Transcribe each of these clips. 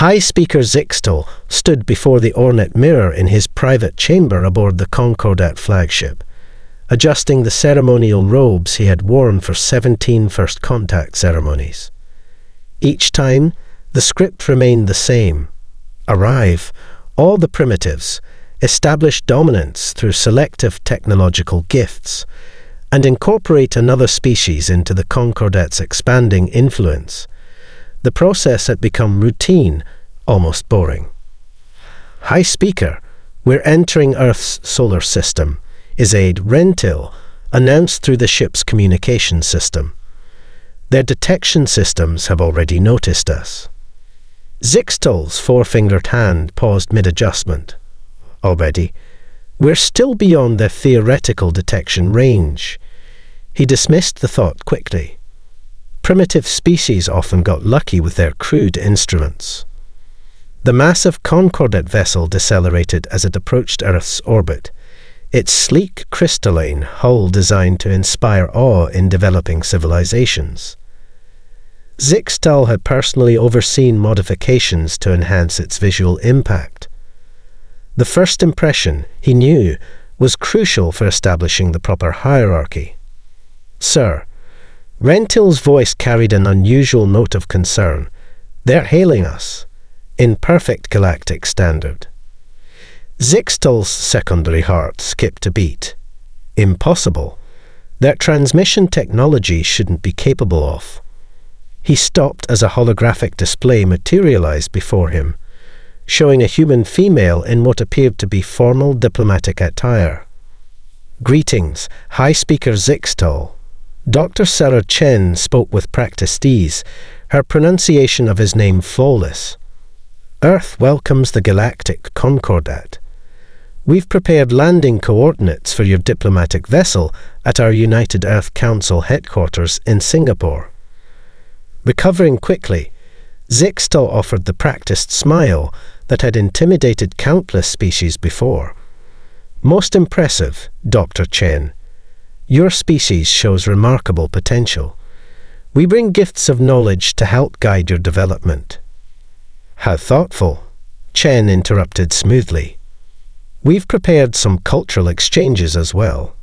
High Speaker Zixtal stood before the ornate mirror in his private chamber aboard the Concordat flagship, adjusting the ceremonial robes he had worn for 17 first contact ceremonies. Each time, the script remained the same. Arrive, all the primitives, establish dominance through selective technological gifts, and incorporate another species into the Concordat's expanding influence. The process had become routine, almost boring. High Speaker, we're entering Earth's solar system, Isaid Rentil announced through the ship's communication system. Their detection systems have already noticed us. Zixtal's four-fingered hand paused mid-adjustment. Already, we're still beyond their theoretical detection range. He dismissed the thought quickly. Primitive species often got lucky with their crude instruments. The massive Concordat vessel decelerated as it approached Earth's orbit, its sleek crystalline hull designed to inspire awe in developing civilizations. Zixtal had personally overseen modifications to enhance its visual impact. The first impression, he knew, was crucial for establishing the proper hierarchy. Sir, Rentil's voice carried an unusual note of concern. They're hailing us, in perfect galactic standard. Zixtal's secondary heart skipped a beat. Impossible. Their transmission technology shouldn't be capable of. He stopped as a holographic display materialized before him, showing a human female in what appeared to be formal diplomatic attire. Greetings, High Speaker Zixtal. Dr. Sarah Chen spoke with practiced ease, her pronunciation of his name flawless. Earth welcomes the Galactic Concordat. We've prepared landing coordinates for your diplomatic vessel at our United Earth Council headquarters in Singapore. Recovering quickly, Zixtal offered the practiced smile that had intimidated countless species before. Most impressive, Dr. Chen. Your species shows remarkable potential. We bring gifts of knowledge to help guide your development. How thoughtful, Chen interrupted smoothly. We've prepared some cultural exchanges as well.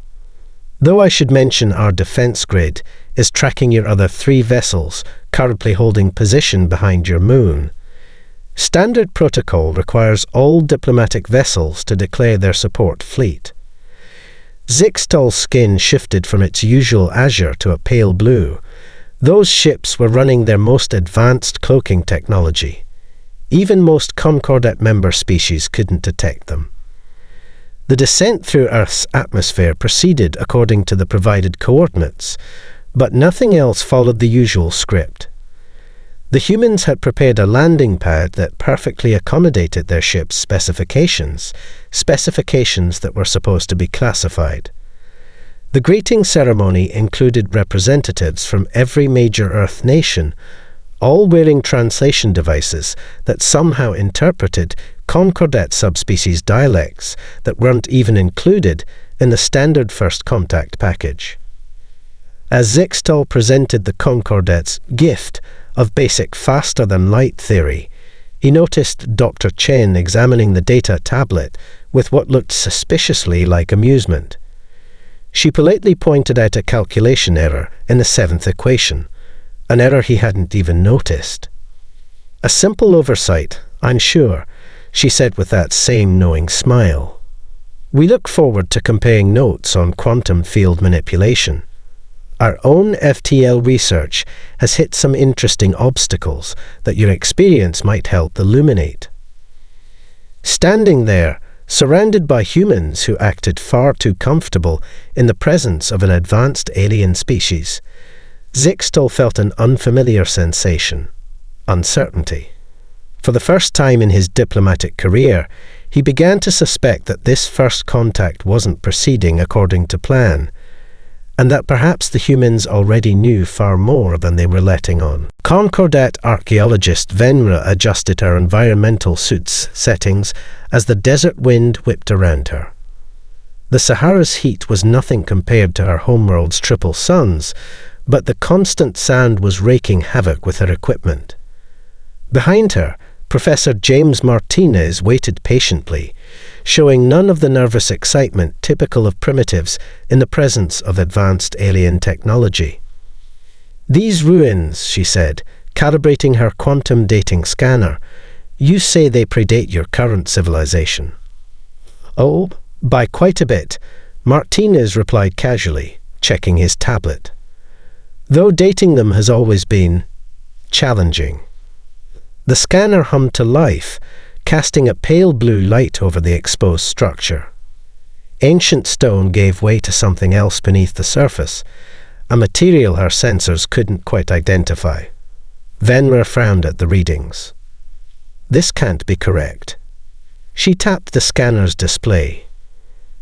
Though I should mention our defense grid is tracking your other 3 vessels currently holding position behind your moon. Standard protocol requires all diplomatic vessels to declare their support fleet. Zixtal's skin shifted from its usual azure to a pale blue. Those ships were running their most advanced cloaking technology. Even most Concordat member species couldn't detect them. The descent through Earth's atmosphere proceeded according to the provided coordinates, but nothing else followed the usual script. The humans had prepared a landing pad that perfectly accommodated their ship's specifications that were supposed to be classified. The greeting ceremony included representatives from every major Earth nation, all wearing translation devices that somehow interpreted Concordat subspecies dialects that weren't even included in the standard first contact package. As Zixtal presented the Concordat's gift of basic faster-than-light theory, he noticed Dr. Chen examining the data tablet with what looked suspiciously like amusement. She politely pointed out a calculation error in the 7th equation, an error he hadn't even noticed. A simple oversight, I'm sure, she said with that same knowing smile. We look forward to comparing notes on quantum field manipulation. Our own FTL research has hit some interesting obstacles that your experience might help illuminate. Standing there, surrounded by humans who acted far too comfortable in the presence of an advanced alien species, Zixtal felt an unfamiliar sensation, uncertainty. For the first time in his diplomatic career, he began to suspect that this first contact wasn't proceeding according to plan, and that perhaps the humans already knew far more than they were letting on. Concordat archaeologist Venra adjusted her environmental suit's settings as the desert wind whipped around her. The Sahara's heat was nothing compared to her homeworld's triple suns, but the constant sand was raking havoc with her equipment. Behind her, Professor James Martinez waited patiently, showing none of the nervous excitement typical of primitives in the presence of advanced alien technology. "These ruins," she said, calibrating her quantum dating scanner, "you say they predate your current civilization." "Oh, by quite a bit," Martinez replied casually, checking his tablet. "Though dating them has always been challenging." The scanner hummed to life, casting a pale blue light over the exposed structure. Ancient stone gave way to something else beneath the surface, a material her sensors couldn't quite identify. Venra frowned at the readings. "This can't be correct." She tapped the scanner's display.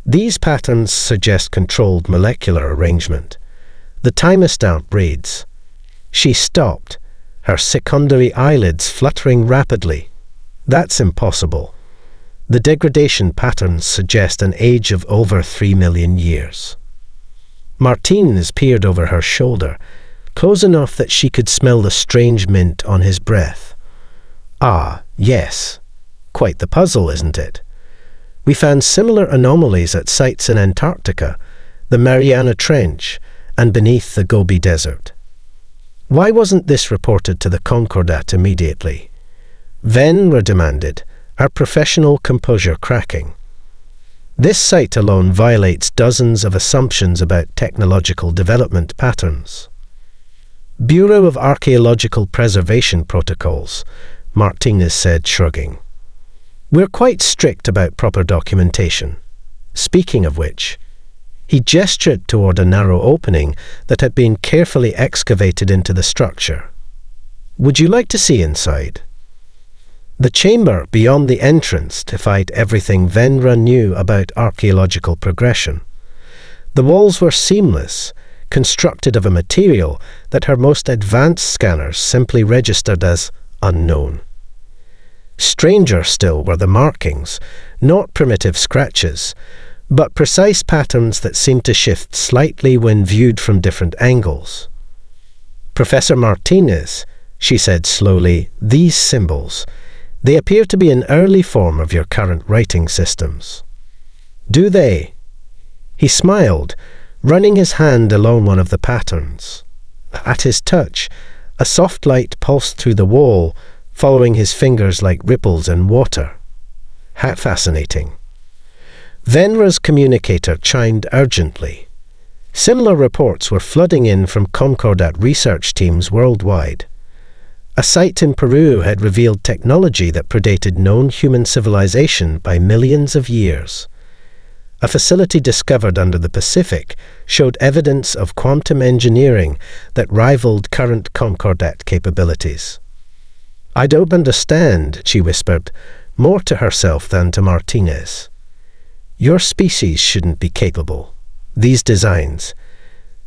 "These patterns suggest controlled molecular arrangement. The timestamp reads." She stopped, her secondary eyelids fluttering rapidly. "That's impossible. The degradation patterns suggest an age of over 3 million years." Martinez peered over her shoulder, close enough that she could smell the strange mint on his breath. "Ah, yes. Quite the puzzle, isn't it? We found similar anomalies at sites in Antarctica, the Mariana Trench, and beneath the Gobi Desert. Why wasn't this reported to the Concordat immediately?" Venra demanded, her professional composure cracking. "This site alone violates dozens of assumptions about technological development patterns." "Bureau of Archaeological Preservation Protocols," Martinez said, shrugging. "We're quite strict about proper documentation. Speaking of which," he gestured toward a narrow opening that had been carefully excavated into the structure. "Would you like to see inside?" The chamber beyond the entrance defied everything Venra knew about archaeological progression. The walls were seamless, constructed of a material that her most advanced scanners simply registered as unknown. Stranger still were the markings, not primitive scratches, but precise patterns that seemed to shift slightly when viewed from different angles. "Professor Martinez," she said slowly, "these symbols, they appear to be an early form of your current writing systems." "Do they?" He smiled, running his hand along one of the patterns. At his touch, a soft light pulsed through the wall, following his fingers like ripples in water. "How fascinating." Venra's communicator chimed urgently. Similar reports were flooding in from Concordat research teams worldwide. A site in Peru had revealed technology that predated known human civilization by millions of years. A facility discovered under the Pacific showed evidence of quantum engineering that rivaled current Concordat capabilities. "I don't understand," she whispered, more to herself than to Martinez. "Your species shouldn't be capable. These designs.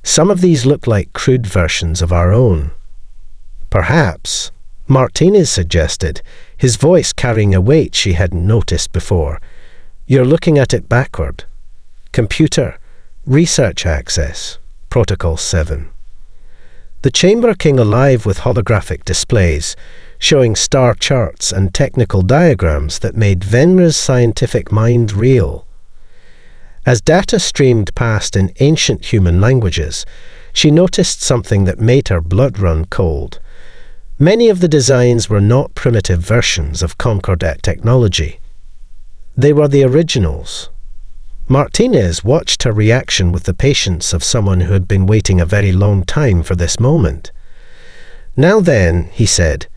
Some of these look like crude versions of our own." "Perhaps," Martinez suggested, his voice carrying a weight she hadn't noticed before. "You're looking at it backward. Computer, research access, Protocol 7. The chamber came alive with holographic displays, showing star charts and technical diagrams that made Venra's scientific mind real. As data streamed past in ancient human languages, she noticed something that made her blood run cold. Many of the designs were not primitive versions of Concordat technology. They were the originals. Martinez watched her reaction with the patience of someone who had been waiting a very long time for this moment. "Now then," he said,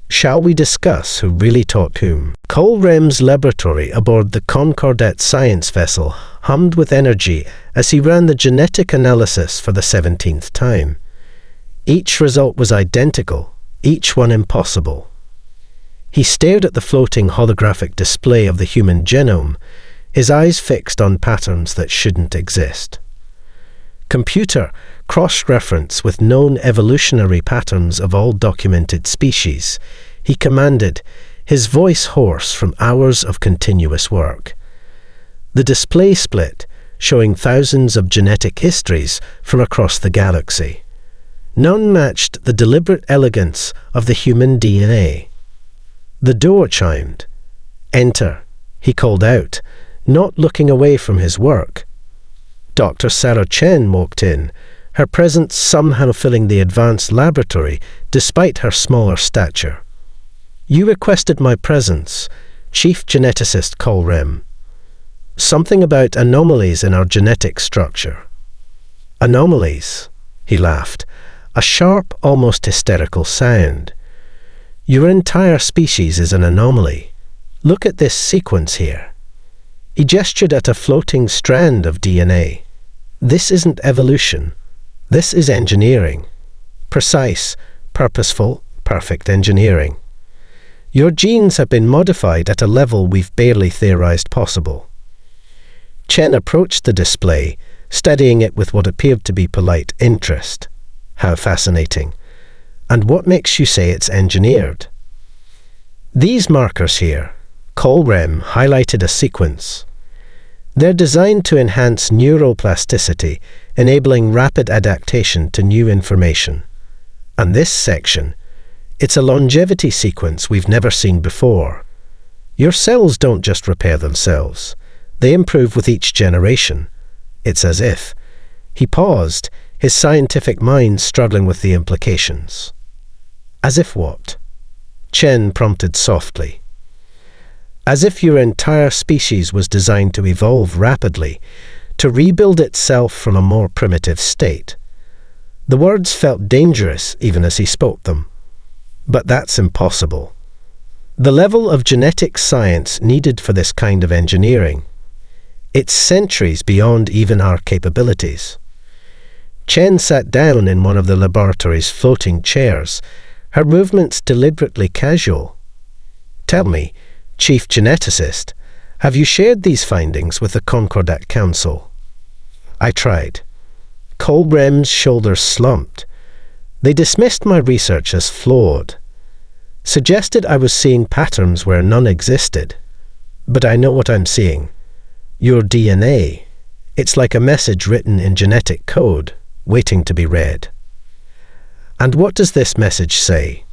"shall we discuss who really taught whom?" Colrem's laboratory aboard the Concordat science vessel hummed with energy as he ran the genetic analysis for the 17th time. Each result was identical, each one impossible. He stared at the floating holographic display of the human genome, his eyes fixed on patterns that shouldn't exist. "Computer, cross-reference with known evolutionary patterns of all documented species," he commanded, his voice hoarse from hours of continuous work. The display split, showing thousands of genetic histories from across the The door chimed. "Enter," he called out, not looking away from his work. Dr. Sarah Chen walked in, her presence somehow filling the advanced laboratory despite her smaller stature. "You requested my presence, Chief Geneticist Colrem. Something about anomalies in our genetic structure." "Anomalies?" he laughed, a sharp, almost hysterical sound. "Your entire species is an anomaly. Look at this sequence here." He gestured at a floating strand of DNA. "This isn't evolution. This is engineering. Precise, purposeful, perfect engineering. Your genes have been modified at a level we've barely theorized possible." Chen approached the display, studying it with what appeared to be polite interest. "How fascinating. And what makes you say it's engineered?" "These markers here," Colrem highlighted a sequence. "They're designed to enhance neuroplasticity, enabling rapid adaptation to new information. And this section, it's a longevity sequence we've never seen before. Your cells don't just repair themselves. They improve with each generation. It's as if..." He paused, his scientific mind struggling with the implications. "As if what?" Chen prompted softly. "As if your entire species was designed to evolve rapidly, to rebuild itself from a more primitive state." The words felt dangerous even as he spoke them. But that's impossible. The level of genetic science needed for this kind of engineering, it's centuries beyond even our capabilities. Chen sat down in one of the laboratory's floating chairs, her movements deliberately casual. "Tell me, Chief Geneticist, have you shared these findings with the Concordat Council?" I tried. Colrem's shoulders slumped. "They dismissed my research as flawed. Suggested I was seeing patterns where none existed. But I know what I'm seeing. Your DNA. It's like a message written in genetic code, waiting to be read." "And what does this message say?"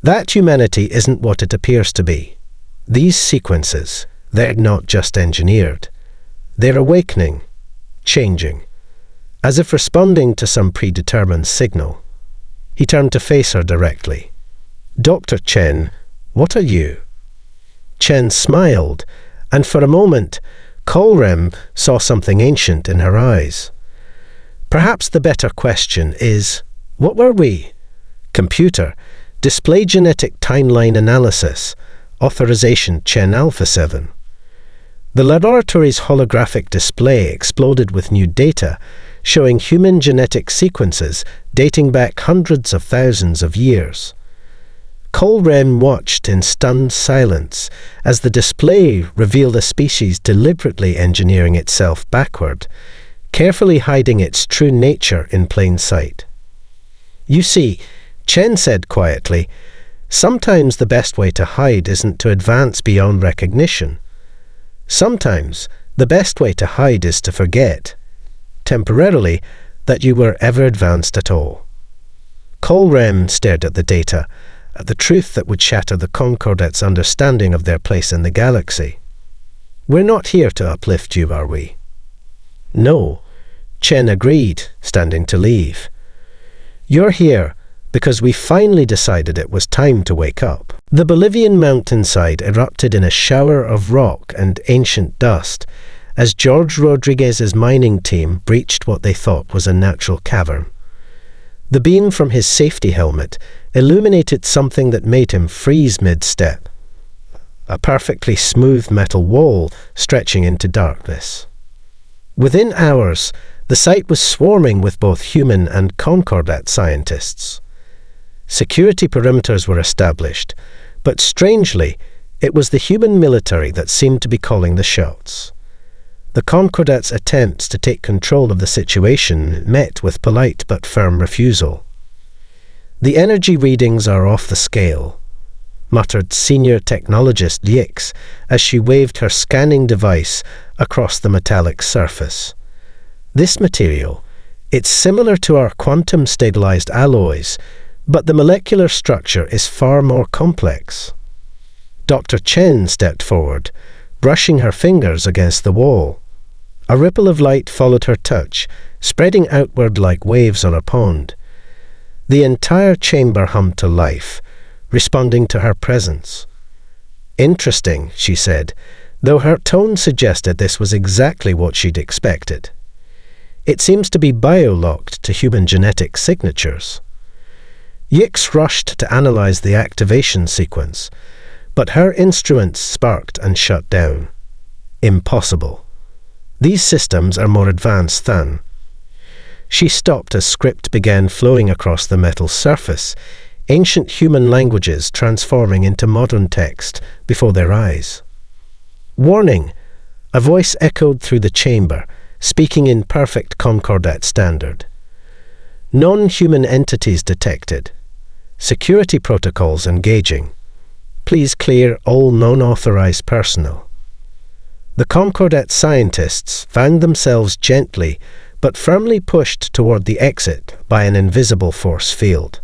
"That humanity isn't what it appears to be. These sequences, they're not just engineered. They're awakening, changing, as if responding to some predetermined signal." He turned to face her directly. "Dr. Chen, what are you?" Chen smiled, and for a moment, Colrem saw something ancient in her eyes. "Perhaps the better question is, what were we?" "Computer, display genetic timeline analysis, authorization Chen Alpha 7. The laboratory's holographic display exploded with new data, showing human genetic sequences dating back hundreds of thousands of years. Colrem watched in stunned silence as the display revealed a species deliberately engineering itself backward, carefully hiding its true nature in plain sight. "You see," Chen said quietly, "sometimes the best way to hide isn't to advance beyond recognition. Sometimes the best way to hide is to forget, temporarily, that you were ever advanced at all." Colrem stared at the data, at the truth that would shatter the Concordats' understanding of their place in the galaxy. "We're not here to uplift you, are we?" "No," Chen agreed, standing to leave. "You're here because we finally decided it was time to wake up." The Bolivian mountainside erupted in a shower of rock and ancient dust as George Rodriguez's mining team breached what they thought was a natural cavern. The beam from his safety helmet illuminated something that made him freeze mid-step. A perfectly smooth metal wall stretching into darkness. Within hours, the site was swarming with both human and Concordat scientists. Security perimeters were established, but strangely, it was the human military that seemed to be calling the shots. The Concordats' attempts to take control of the situation met with polite but firm refusal. "The energy readings are off the scale," muttered senior technologist Yix as she waved her scanning device across the metallic surface. "This material, it's similar to our quantum-stabilized alloys, but the molecular structure is far more complex." Dr. Chen stepped forward, brushing her fingers against the wall. A ripple of light followed her touch, spreading outward like waves on a pond. The entire chamber hummed to life, responding to her presence. "Interesting," she said, though her tone suggested this was exactly what she'd expected. "It seems to be bio-locked to human genetic signatures." Yix rushed to analyze the activation sequence, but her instruments sparked and shut down. Impossible. These systems are more advanced than. She stopped as script began flowing across the metal surface, ancient human languages transforming into modern text before their eyes. "Warning!" A voice echoed through the chamber, speaking in perfect Concordat standard. "Non-human entities detected. Security protocols engaging. Please clear all non-authorized personnel." The Concordat scientists found themselves gently but firmly pushed toward the exit by an invisible force field.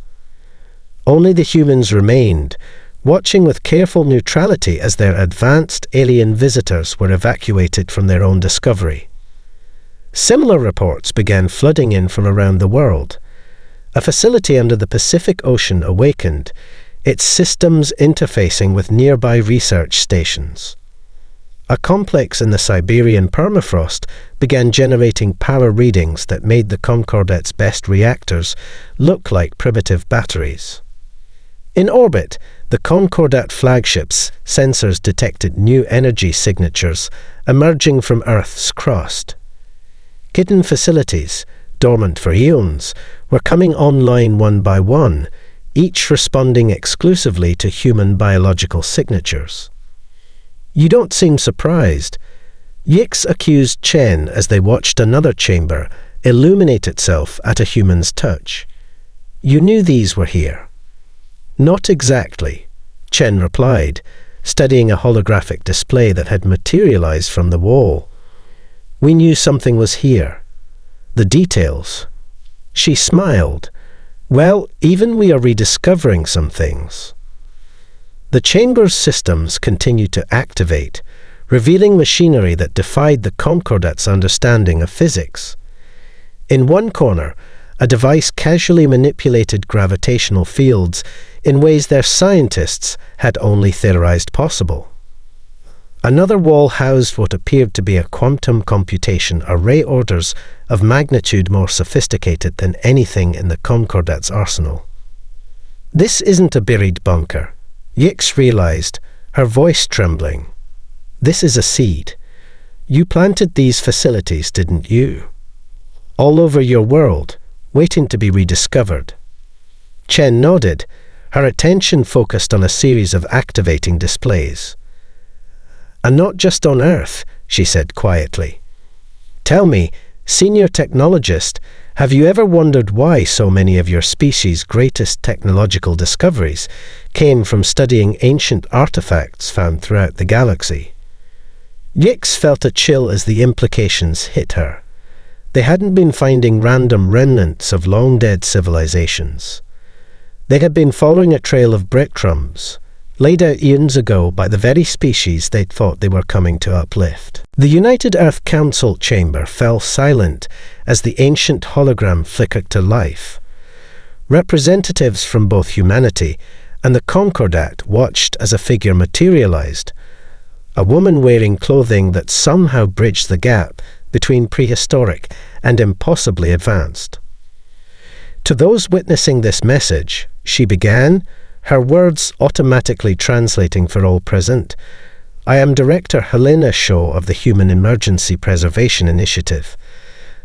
Only the humans remained, watching with careful neutrality as their advanced alien visitors were evacuated from their own discovery. Similar reports began flooding in from around the world. A facility under the Pacific Ocean awakened, its systems interfacing with nearby research stations. A complex in the Siberian permafrost began generating power readings that made the Concordat's best reactors look like primitive batteries. In orbit, the Concordat flagship's sensors detected new energy signatures emerging from Earth's crust. Hidden facilities, dormant for eons, were coming online one by one, each responding exclusively to human biological signatures. "You don't seem surprised." Yix accused Chen as they watched another chamber illuminate itself at a human's touch. "You knew these were here." "Not exactly," Chen replied, studying a holographic display that had materialized from the wall. "We knew something was here. The details." She smiled. "Well, even we are rediscovering some things." The chamber's systems continued to activate, revealing machinery that defied the Concordat's understanding of physics. In one corner, a device casually manipulated gravitational fields in ways their scientists had only theorized possible. Another wall housed what appeared to be a quantum computation array orders of magnitude more sophisticated than anything in the Concordat's arsenal. "This isn't a buried bunker," Yix realized, her voice trembling. "This is a seed. You planted these facilities, didn't you? All over your world, waiting to be rediscovered." Chen nodded, her attention focused on a series of activating displays. "And not just on Earth," she said quietly. "Tell me, senior technologist, have you ever wondered why so many of your species' greatest technological discoveries came from studying ancient artifacts found throughout the galaxy?" Yix felt a chill as the implications hit her. They hadn't been finding random remnants of long-dead civilizations. They had been following a trail of breadcrumbs, laid out eons ago by the very species they'd thought they were coming to uplift. The United Earth Council chamber fell silent as the ancient hologram flickered to life. Representatives from both humanity and the Concordat watched as a figure materialized, a woman wearing clothing that somehow bridged the gap between prehistoric and impossibly advanced. To those witnessing this message, she began, her words automatically translating for all present. "I am Director Helena Shaw of the Human Emergency Preservation Initiative.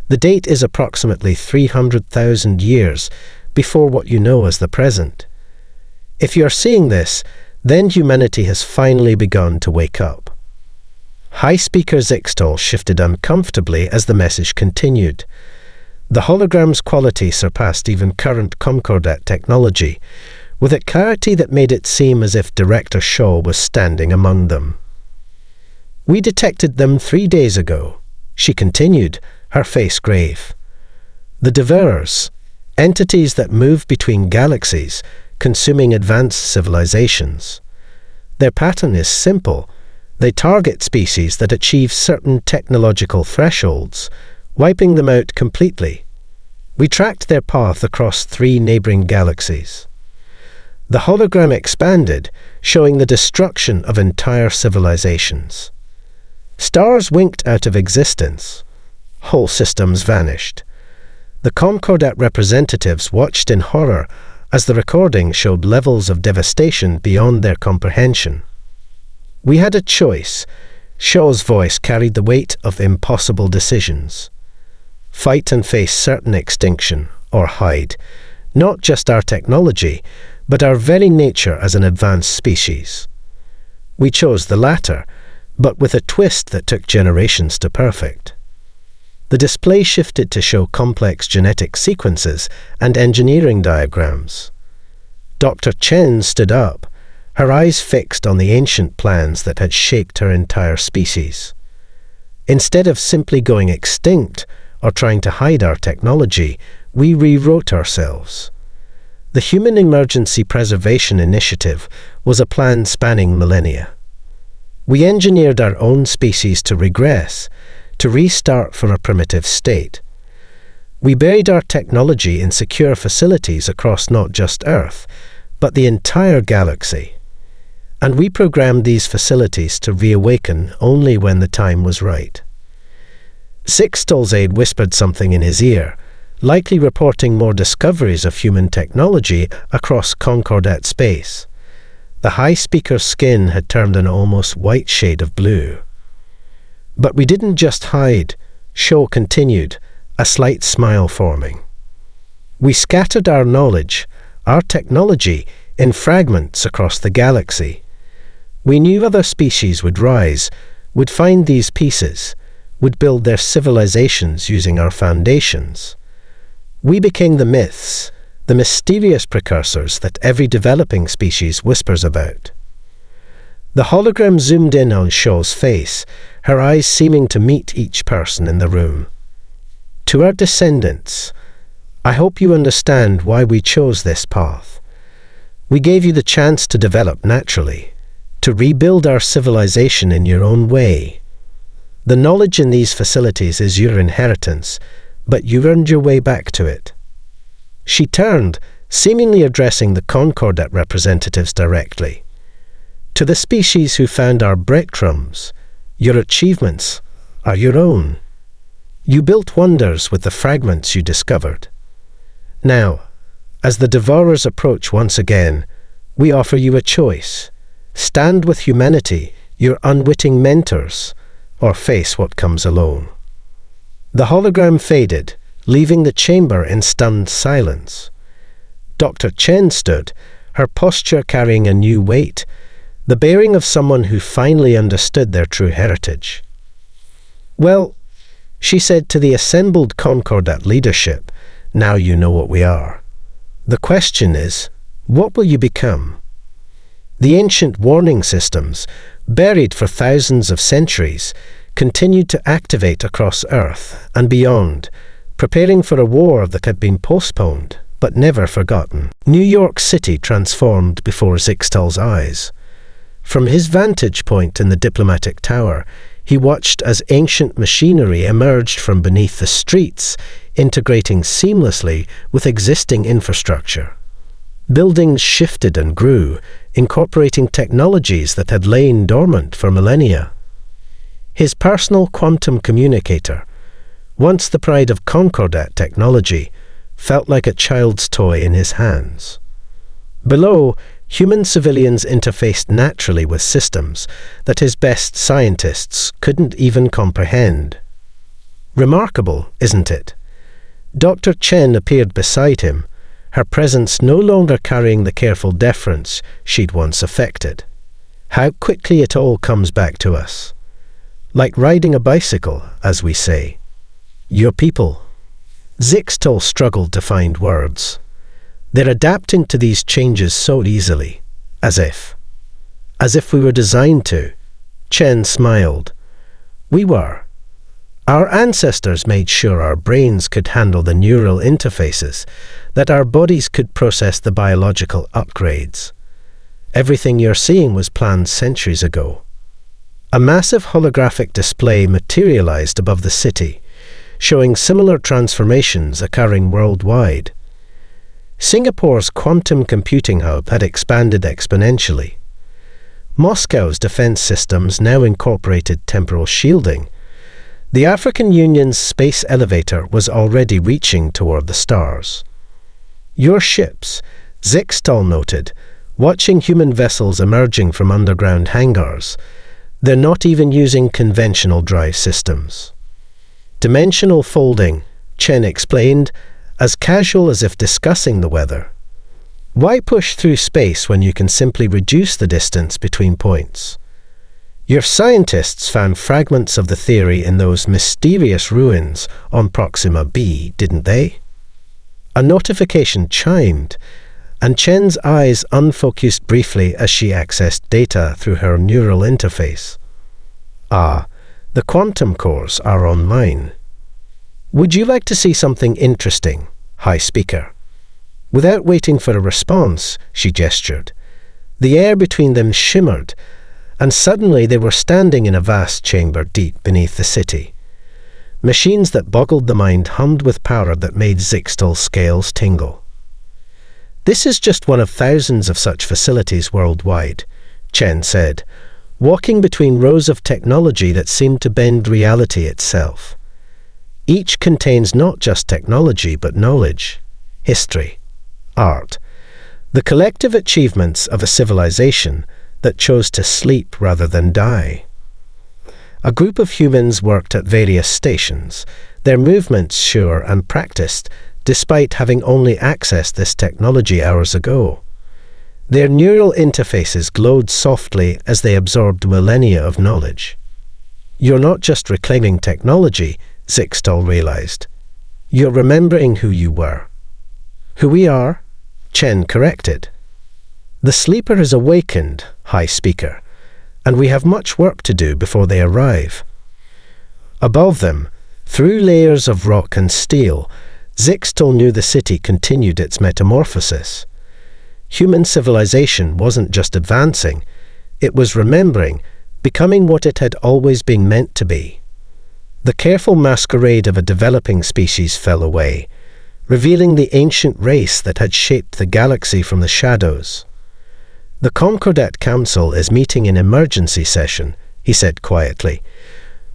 The date is approximately 300,000 years before what you know as the present. If you are seeing this, then humanity has finally begun to wake up." High Speaker Zixtal shifted uncomfortably as the message continued. The hologram's quality surpassed even current Concordat technology, with a clarity that made it seem as if Director Shaw was standing among them. "We detected them 3 days ago," she continued, her face grave. "The Devourers, entities that move between galaxies, consuming advanced civilizations. Their pattern is simple. They target species that achieve certain technological thresholds, wiping them out completely. We tracked their path across 3 neighboring galaxies. The hologram expanded, showing the destruction of entire civilizations. Stars winked out of existence. Whole systems vanished. The Concordat representatives watched in horror as the recording showed levels of devastation beyond their comprehension. We had a choice. Shaw's voice carried the weight of impossible decisions. Fight and face certain extinction, or hide, not just our technology, but our very nature as an advanced species. We chose the latter, but with a twist that took generations to perfect. The display shifted to show complex genetic sequences and engineering diagrams. Dr. Chen stood up, her eyes fixed on the ancient plans that had shaped her entire species. Instead of simply going extinct or trying to hide our technology, we rewrote ourselves. The Human Emergency Preservation Initiative was a plan spanning millennia. We engineered our own species to regress, to restart from a primitive state. We buried our technology in secure facilities across not just Earth, but the entire galaxy. And we programmed these facilities to reawaken only when the time was right. Sixtol's aide whispered something in his ear, likely reporting more discoveries of human technology across Concordat space. The high speaker's skin had turned an almost white shade of blue. But we didn't just hide, Shaw continued, a slight smile forming. We scattered our knowledge, our technology, in fragments across the galaxy. We knew other species would rise, would find these pieces, would build their civilizations using our foundations. We became the myths, the mysterious precursors that every developing species whispers about. The hologram zoomed in on Shaw's face, her eyes seeming to meet each person in the room. To our descendants, I hope you understand why we chose this path. We gave you the chance to develop naturally, to rebuild our civilization in your own way. The knowledge in these facilities is your inheritance, but you earned your way back to it. She turned, seemingly addressing the Concordat representatives directly. To the species who found our breadcrumbs, your achievements are your own. You built wonders with the fragments you discovered. Now, as the Devourers approach once again, we offer you a choice. Stand with humanity, your unwitting mentors, or face what comes alone. The hologram faded, leaving the chamber in stunned silence. Dr. Chen stood, her posture carrying a new weight, the bearing of someone who finally understood their true heritage. Well, she said to the assembled Concordat leadership, now you know what we are. The question is, what will you become? The ancient warning systems, buried for thousands of centuries, continued to activate across Earth and beyond, preparing for a war that had been postponed but never forgotten. New York City transformed before Zixtal's eyes. From his vantage point in the diplomatic tower, he watched as ancient machinery emerged from beneath the streets, integrating seamlessly with existing infrastructure. Buildings shifted and grew, incorporating technologies that had lain dormant for millennia. His personal quantum communicator, once the pride of Concordat technology, felt like a child's toy in his hands. Below, human civilians interfaced naturally with systems that his best scientists couldn't even comprehend. Remarkable, isn't it? Dr. Chen appeared beside him, her presence no longer carrying the careful deference she'd once affected. How quickly it all comes back to us. Like riding a bicycle, as we say. Your people. Zixtal struggled to find words. They're adapting to these changes so easily, as if we were designed to. Chen smiled. We were. Our ancestors made sure our brains could handle the neural interfaces, that our bodies could process the biological upgrades. Everything you're seeing was planned centuries ago. A massive holographic display materialized above the city, showing similar transformations occurring worldwide. Singapore's quantum computing hub had expanded exponentially. Moscow's defense systems now incorporated temporal shielding. The African Union's space elevator was already reaching toward the stars. Your ships, Zixtal noted, watching human vessels emerging from underground hangars. They're not even using conventional drive systems. Dimensional folding, Chen explained, as casual as if discussing the weather. Why push through space when you can simply reduce the distance between points? Your scientists found fragments of the theory in those mysterious ruins on Proxima b, didn't they? A notification chimed, and Chen's eyes unfocused briefly as she accessed data through her neural interface. Ah, the quantum cores are online. Would you like to see something interesting, High Speaker? Without waiting for a response, she gestured. The air between them shimmered, and suddenly they were standing in a vast chamber deep beneath the city. Machines that boggled the mind hummed with power that made Zixtal's scales tingle. This is just one of thousands of such facilities worldwide, Chen said, walking between rows of technology that seemed to bend reality itself. Each contains not just technology but knowledge, history, art, the collective achievements of a civilization that chose to sleep rather than die. A group of humans worked at various stations, their movements sure and practiced, despite having only accessed this technology hours ago. Their neural interfaces glowed softly as they absorbed millennia of knowledge. You're not just reclaiming technology, Zixtal realized. You're remembering who you were. Who we are? Chen corrected. The sleeper is awakened, High Speaker, and we have much work to do before they arrive. Above them, through layers of rock and steel, Zixtal knew the city continued its metamorphosis. Human civilization wasn't just advancing, it was remembering, becoming what it had always been meant to be. The careful masquerade of a developing species fell away, revealing the ancient race that had shaped the galaxy from the shadows. The Conquerors Council is meeting in emergency session, he said quietly.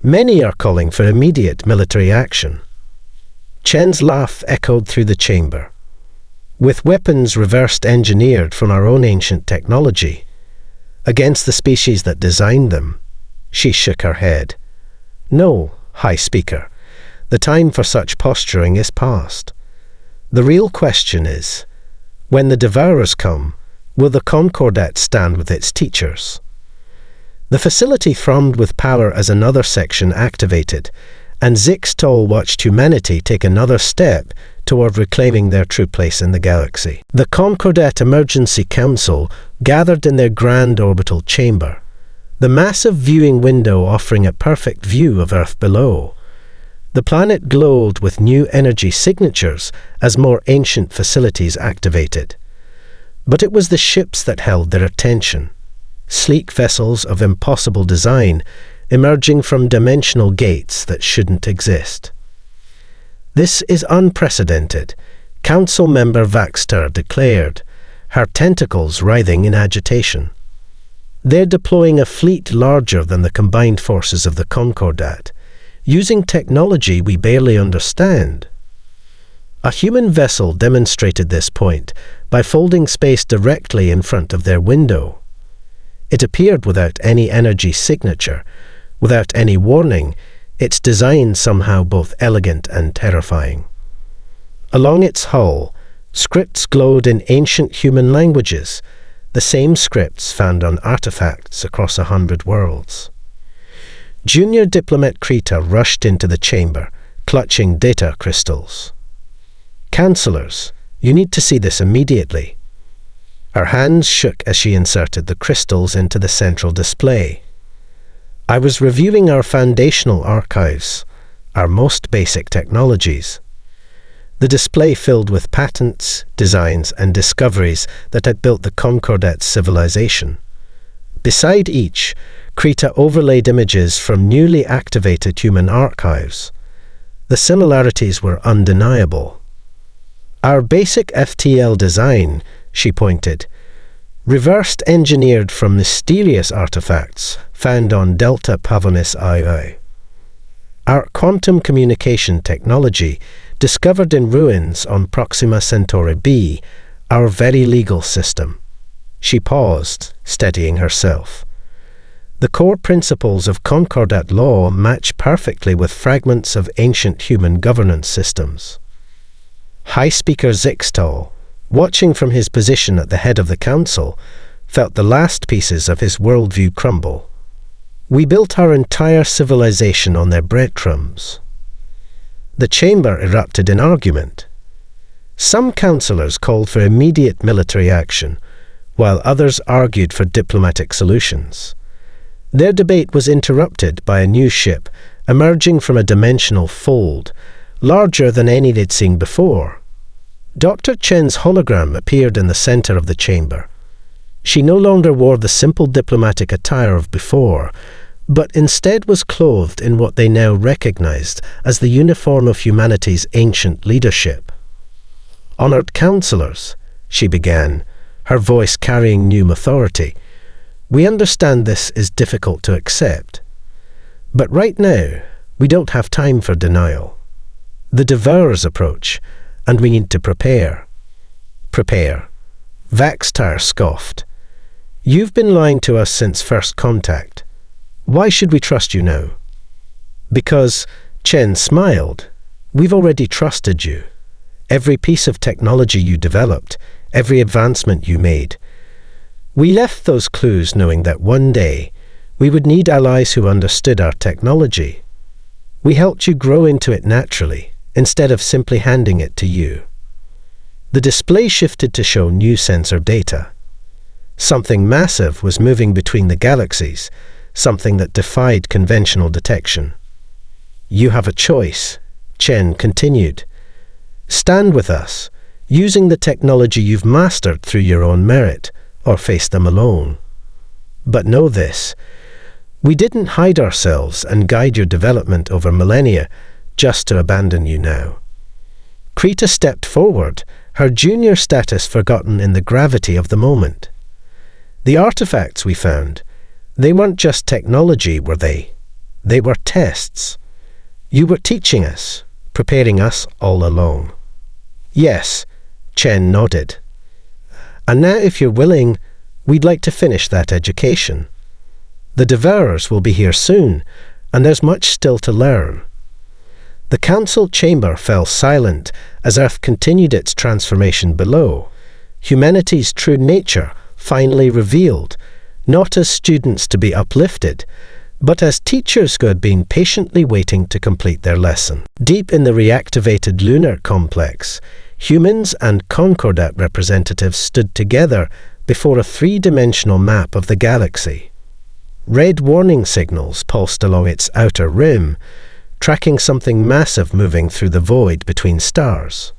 Many are calling for immediate military action. Chen's laugh echoed through the chamber. With weapons reversed engineered from our own ancient technology, against the species that designed them, she shook her head. No, High Speaker, the time for such posturing is past. The real question is, when the Devourers come, will the Concordat stand with its teachers? The facility thrummed with power as another section activated, and Zixtal watched humanity take another step toward reclaiming their true place in the galaxy. The Concordat Emergency Council gathered in their grand orbital chamber, the massive viewing window offering a perfect view of Earth below. The planet glowed with new energy signatures as more ancient facilities activated. But it was the ships that held their attention. Sleek vessels of impossible design emerging from dimensional gates that shouldn't exist. This is unprecedented, Council member Vaxter declared, her tentacles writhing in agitation. They're deploying a fleet larger than the combined forces of the Concordat, using technology we barely understand. A human vessel demonstrated this point by folding space directly in front of their window. It appeared without any energy signature, without any warning, its design somehow both elegant and terrifying. Along its hull, scripts glowed in ancient human languages, the same scripts found on artifacts across 100 worlds. Junior Diplomat Krita rushed into the chamber, clutching data crystals. Councillors, you need to see this immediately. Her hands shook as she inserted the crystals into the central display. I was reviewing our foundational archives, our most basic technologies. the display filled with patents, designs, and discoveries that had built the Concordat civilization. Beside each, Krita overlaid images from newly activated human archives. The similarities were undeniable. "Our basic FTL design," she pointed, "reversed engineered from mysterious artifacts found on Delta Pavonis II. Our quantum communication technology, discovered in ruins on Proxima Centauri b, our very legal system." She paused, steadying herself. "The core principles of Concordat law match perfectly with fragments of ancient human governance systems." High Speaker Zixtal, watching from his position at the head of the council, felt the last pieces of his worldview crumble. "We built our entire civilization on their breadcrumbs." The chamber erupted in argument. Some councillors called for immediate military action, while others argued for diplomatic solutions. Their debate was interrupted by a new ship emerging from a dimensional fold, larger than any they'd seen before. Dr. Chen's hologram appeared in the center of the chamber. She no longer wore the simple diplomatic attire of before, but instead was clothed in what they now recognized as the uniform of humanity's ancient leadership. "Honored councillors," she began, her voice carrying new authority, "we understand this is difficult to accept. But right now, we don't have time for denial. The Devourer's approach, and we need to prepare." "Prepare," Vaxtar scoffed. "You've been lying to us since first contact. Why should we trust you now?" "Because," Chen smiled, "we've already trusted you. Every piece of technology you developed, every advancement you made. We left those clues knowing that one day we would need allies who understood our technology. We helped you grow into it naturally, instead of simply handing it to you." The display shifted to show new sensor data. Something massive was moving between the galaxies, something that defied conventional detection. "You have a choice," Chen continued. "Stand with us, using the technology you've mastered through your own merit, or face them alone. But know this, we didn't hide ourselves and guide your development over millennia just to abandon you now." Krita stepped forward, her junior status forgotten in the gravity of the moment. "The artifacts we found, they weren't just technology, were they? They were tests. You were teaching us, preparing us all along." "Yes," Chen nodded. "And now, if you're willing, we'd like to finish that education. The Devourers will be here soon, and there's much still to learn." The council chamber fell silent as Earth continued its transformation below, humanity's true nature finally revealed, not as students to be uplifted, but as teachers who had been patiently waiting to complete their lesson. Deep in the reactivated lunar complex, humans and Concordat representatives stood together before a three-dimensional map of the galaxy. Red warning signals pulsed along its outer rim, tracking something massive moving through the void between stars.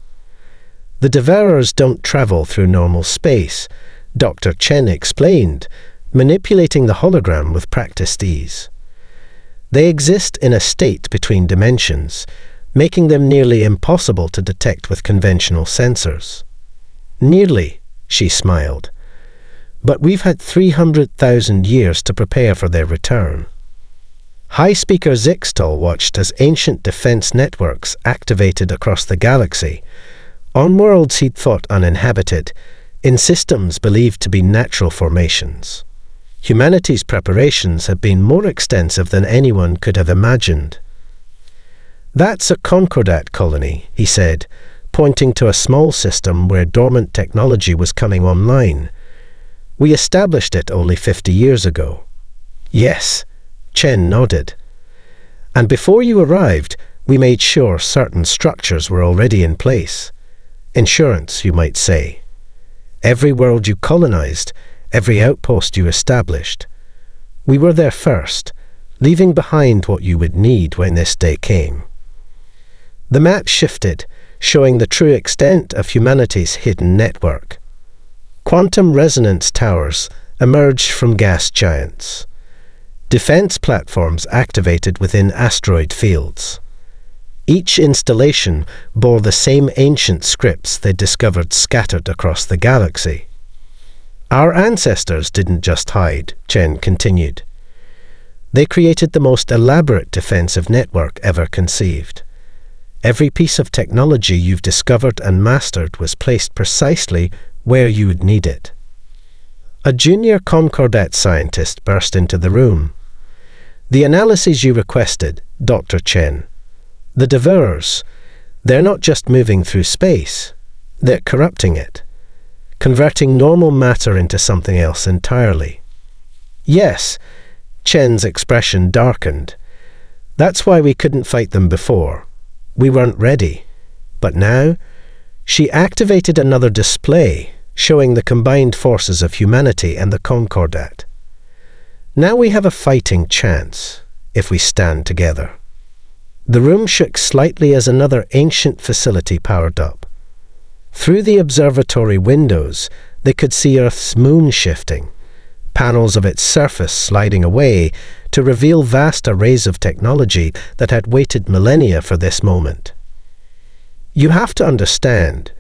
"The Devourers don't travel through normal space," Dr. Chen explained, manipulating the hologram with practiced ease. "They exist in a state between dimensions, making them nearly impossible to detect with conventional sensors." "Nearly," she smiled. "But we've had 300,000 years to prepare for their return." High Speaker Zixtal watched as ancient defense networks activated across the galaxy, on worlds he'd thought uninhabited, in systems believed to be natural formations. Humanity's preparations had been more extensive than anyone could have imagined. "That's a Concordat colony," he said, pointing to a small system where dormant technology was coming online. "We established it only 50 years ago." "Yes," Chen nodded. "And before you arrived, we made sure certain structures were already in place. Insurance, you might say. Every world you colonized, every outpost you established. We were there first, leaving behind what you would need when this day came." The map shifted, showing the true extent of humanity's hidden network. Quantum resonance towers emerged from gas giants. Defense platforms activated within asteroid fields. Each installation bore the same ancient scripts they discovered scattered across the galaxy. Our ancestors didn't just hide, Chen continued. They created the most elaborate defensive network ever conceived. Every piece of technology you've discovered and mastered was placed precisely where you would need it. A junior Concordat scientist burst into the room. The analyses you requested, Dr. Chen. The Devourers, they're not just moving through space, they're corrupting it, converting normal matter into something else entirely. Yes, Chen's expression darkened. That's why we couldn't fight them before. We weren't ready. But now, she activated another display, showing the combined forces of humanity and the Concordat. Now we have a fighting chance, if we stand together. The room shook slightly as another ancient facility powered up. Through the observatory windows, they could see Earth's moon shifting, panels of its surface sliding away to reveal vast arrays of technology that had waited millennia for this moment. You have to understand,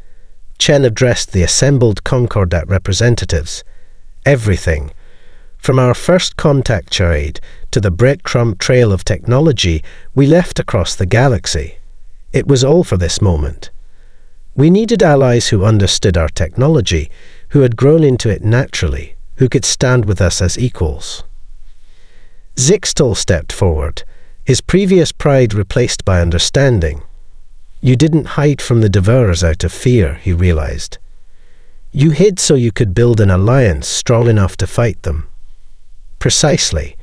Chen addressed the assembled Concordat representatives. Everything, from our first contact charade to the breadcrumb trail of technology we left across the galaxy, it was all for this moment. We needed allies who understood our technology, who had grown into it naturally, who could stand with us as equals. Zixtal stepped forward, his previous pride replaced by understanding. You didn't hide from the Devourers out of fear, he realized. You hid so you could build an alliance strong enough to fight them. Precisely.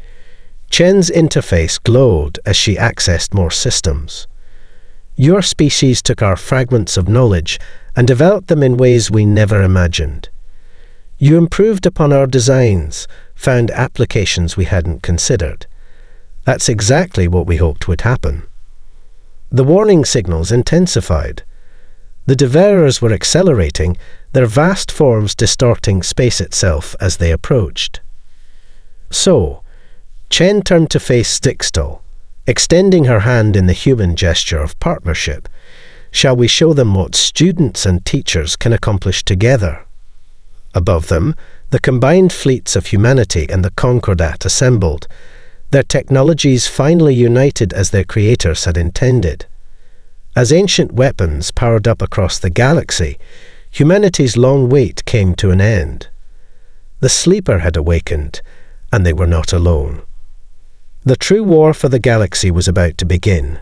Chen's interface glowed as she accessed more systems. Your species took our fragments of knowledge and developed them in ways we never imagined. You improved upon our designs, found applications we hadn't considered. That's exactly what we hoped would happen. The warning signals intensified. The Devourers were accelerating, their vast forms distorting space itself as they approached. So, Chen turned to face Zixtal, extending her hand in the human gesture of partnership. Shall we show them what students and teachers can accomplish together? Above them, the combined fleets of humanity and the Concordat assembled, their technologies finally united as their creators had intended. As ancient weapons powered up across the galaxy, humanity's long wait came to an end. The sleeper had awakened, and they were not alone. The true war for the galaxy was about to begin.